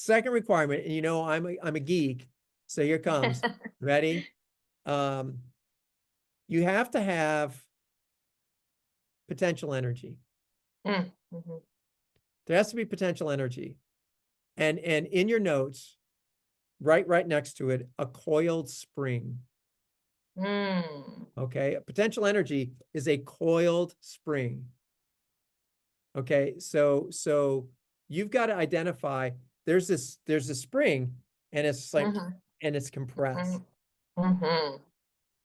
second requirement, and I'm a geek, so here comes. Ready? You have to have potential energy. Mm-hmm. There has to be potential energy. And in your notes, right next to it, a coiled spring. Okay, potential energy is a coiled spring. Okay, so you've got to identify there's a spring, and it's like and it's compressed.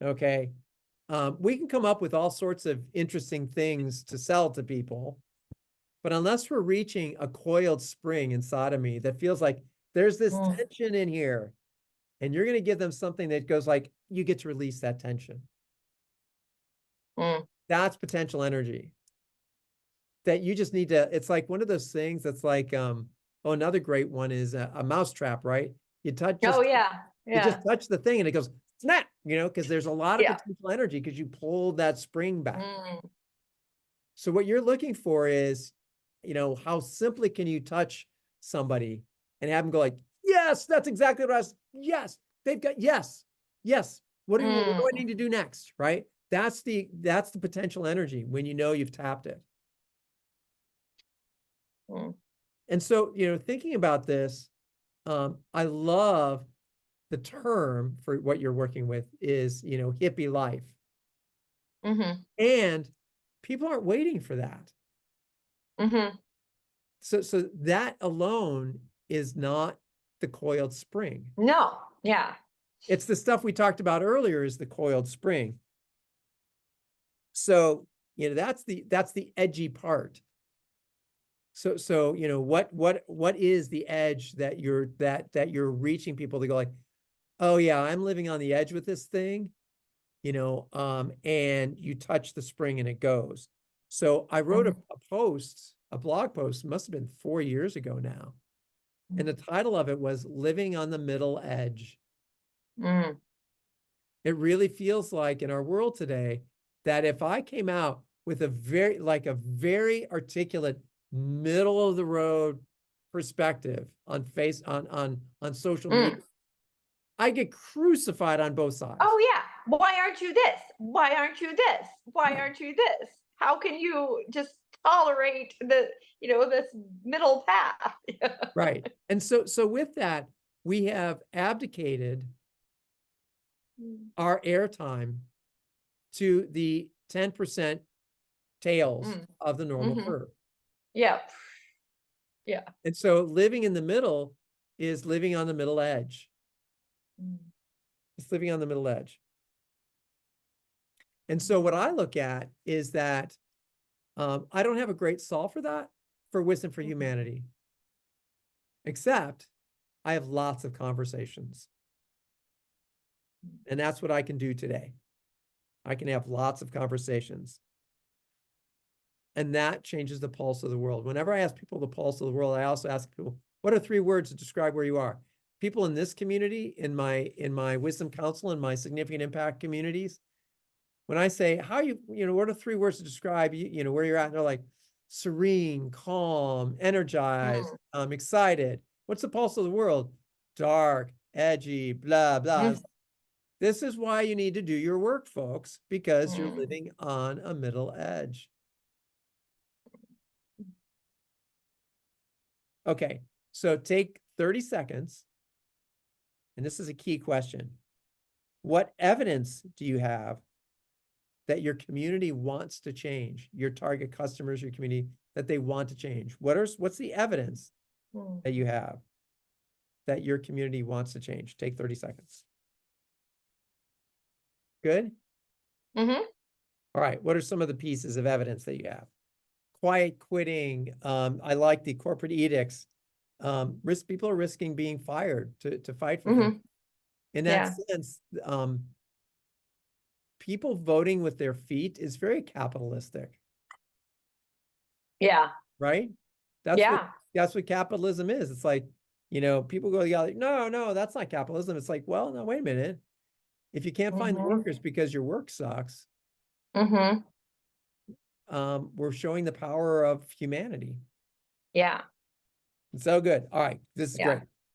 Okay. We can come up with all sorts of interesting things to sell to people, but unless we're reaching a coiled spring inside of me that feels like there's this tension in here, and you're going to give them something that goes like, you get to release that tension. That's potential energy that you just need to, it's like one of those things that's like, another great one is a mouse trap, right? You touch, you just touch the thing and it goes, snap, because there's a lot of potential energy because you pulled that spring back. So what you're looking for is, how simply can you touch somebody and have them go like, yes, that's exactly what I was, yes, they've got, yes. What do I need to do next, right? That's the potential energy when you've tapped it. And so, thinking about this, I love the term for what you're working with is, hippie life. And people aren't waiting for that. So that alone is not the coiled spring. No, yeah. It's the stuff we talked about earlier is the coiled spring. So, that's the edgy part. So, what is the edge that you're reaching people to go like, oh yeah, I'm living on the edge with this thing, and you touch the spring and it goes. So I wrote a blog post, must have been 4 years ago now. And the title of it was Living on the Middle Edge. It really feels like in our world today that if I came out with a very articulate middle of the road perspective on social media, I get crucified on both sides. Oh yeah. Why aren't you this? Why aren't you this? Why aren't you this? How can you just tolerate this middle path? Right. And so with that, we have abdicated our airtime to the 10% tails of the normal curve. Yeah. And so living in the middle is living on the middle edge. It's living on the middle edge. And so what I look at is that I don't have a great solve for that for Wisdom for Humanity, except I have lots of conversations. And that's what I can do today. I can have lots of conversations. And that changes the pulse of the world. Whenever I ask people the pulse of the world, I also ask people, what are 3 words to describe where you are? People in this community, in my Wisdom Council, in my Significant Impact communities, when I say, what are 3 words to describe where you're at? And they're like, serene, calm, energized, excited. What's the pulse of the world? Dark, edgy, blah, blah. This is why you need to do your work, folks, because you're living on a middle edge. Okay, so take 30 seconds. And this is a key question. What evidence do you have that your community wants to change? Your target customers, your community, that they want to change? What's the evidence that you have that your community wants to change? Take 30 seconds. Good? All right, what are some of the pieces of evidence that you have? Quiet quitting. I like the corporate edicts. People are risking being fired to fight for things. In that sense, people voting with their feet is very capitalistic. Yeah. Right? That's what capitalism is. It's like, people go, no, that's not capitalism. It's like, well, no, wait a minute. If you can't find the workers because your work sucks, we're showing the power of humanity. Yeah. So good. All right. This is great.